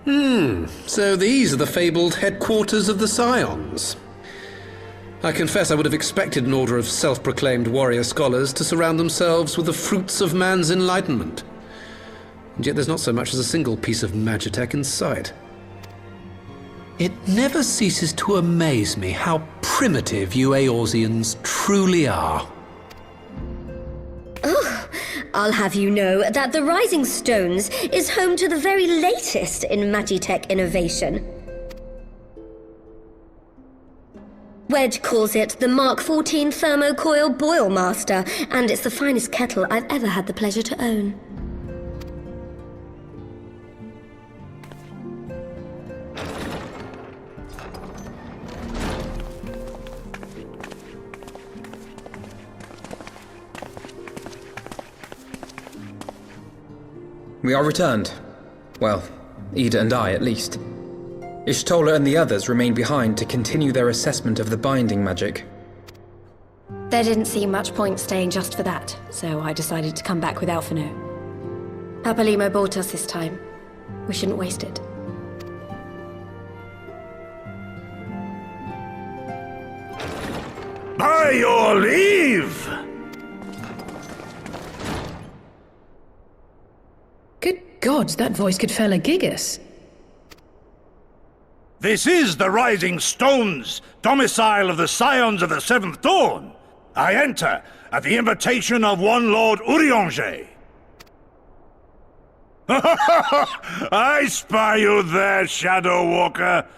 So these are the fabled headquarters of the Scions. I confess I would have expected an order of self-proclaimed warrior scholars to surround themselves with the fruits of man's enlightenment. And yet there's not so much as a single piece of magitech in sight. It never ceases to amaze me how primitive you Eorzeans truly are. Oh, I'll have you know that the Rising Stones is home to the very latest in magitech innovation. Wedge calls it the Mark 14 Thermocoil Boil Master, and it's the finest kettle I've ever had the pleasure to own. We are returned. Well, Ida and I, at least. Ishtola and the others remained behind to continue their assessment of the binding magic. There didn't seem much point staying just for that, so I decided to come back with Alphino. Papalimo bought us this time. We shouldn't waste it. By your leave! Good God, that voice could fell a gigas. This is the Rising Stones, domicile of the Scions of the Seventh Dawn. I enter at the invitation of one Lord Urianger. I spy you there, Shadow Walker.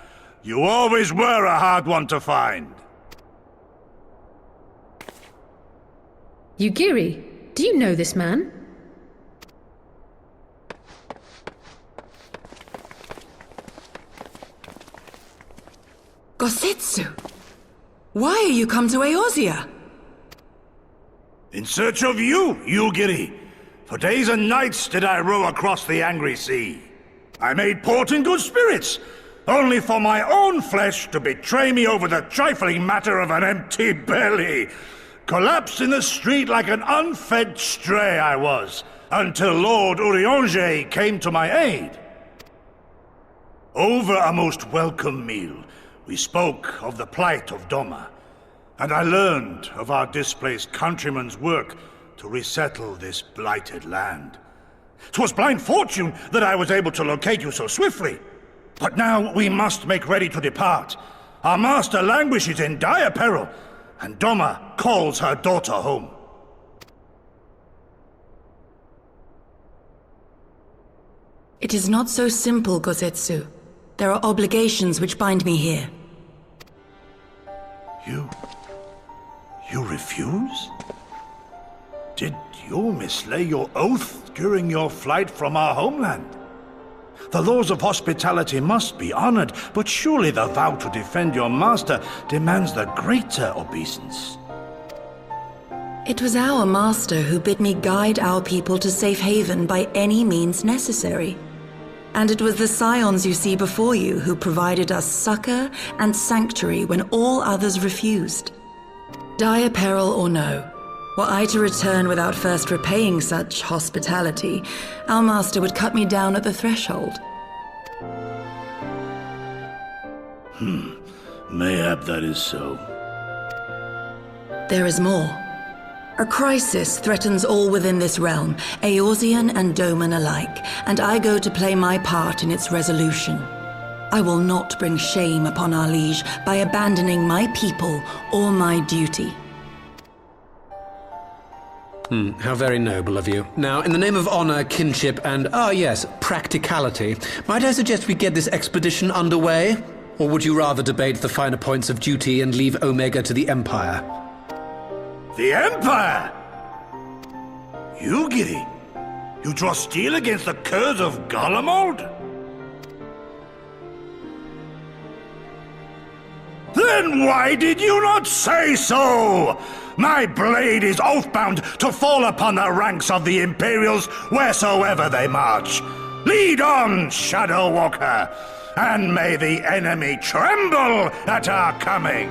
You always were a hard one to find. Yugiri, do you know this man? Gosetsu! Why are you come to Eorzea? In search of you, Yugiri. For days and nights did I row across the angry sea. I made port in good spirits, only for my own flesh to betray me over the trifling matter of an empty belly. Collapsed in the street like an unfed stray I was, until Lord Urianger came to my aid. Over a most welcome meal, we spoke of the plight of Doma, and I learned of our displaced countrymen's work to resettle this blighted land. 'Twas blind fortune that I was able to locate you so swiftly. But now we must make ready to depart. Our master languishes in dire peril, and Doma calls her daughter home. It is not so simple, Gosetsu. There are obligations which bind me here. You refuse? Did you mislay your oath during your flight from our homeland? The laws of hospitality must be honored, but surely the vow to defend your master demands the greater obeisance. It was our master who bid me guide our people to safe haven by any means necessary. And it was the Scions you see before you who provided us succor and sanctuary when all others refused. Dire peril or no, were I to return without first repaying such hospitality, our master would cut me down at the threshold. Mayhap that is so. There is more. A crisis threatens all within this realm, Eorzean and Doman alike, and I go to play my part in its resolution. I will not bring shame upon our liege by abandoning my people or my duty. How very noble of you. Now, in the name of honor, kinship, and, practicality, might I suggest we get this expedition underway? Or would you rather debate the finer points of duty and leave Omega to the Empire? The Empire? Yugiri, you draw steel against the curse of Garlemald? Then why did you not say so? My blade is oath-bound to fall upon the ranks of the Imperials wheresoever they march. Lead on, Shadow Walker, and may the enemy tremble at our coming.